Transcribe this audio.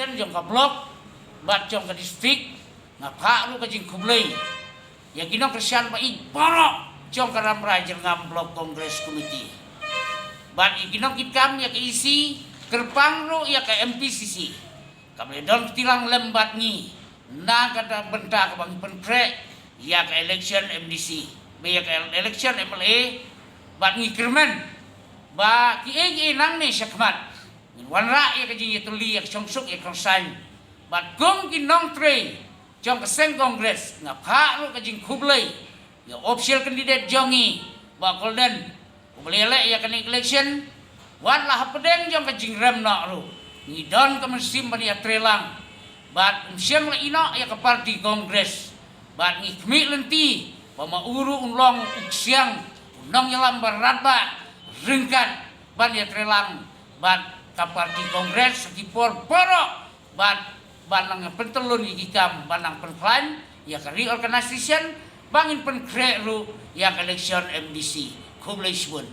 kabupaten jong ka blok bat jong ka distrik ngapa lu ka jing kublay ya ginong Christian ba ibaro jong ka ramra jeng ngam blok kongres committee bat ginong kitkam ya ka isi kerpang ru ya ka MPCC kami don tilang lembat ni na kada benta ka bang penkrek ya ka election MDC ya ka election MLA bat ngikirmen ba ki nang ni syakmat wanra ya ka jing tuli ya songsuk ya konsan bat gong ginong tre jong ka seng kongres ngapa lu ka jing kublay ya official candidate jongi ba golden kublele ya ka election wan lah pedeng jong ka jing rem na lu ngidon ka mesim ban ya trelang bat siang la ino ya ka parti kongres bat ngikmi lenti ba mauru unlong siang unong yalam barat ringkat ban ya trelang bat ka parti kongres sekipor porok banang pentelun ikam banang penplan ya ka reorganization bangin penkre ru ya election MDC kublai shun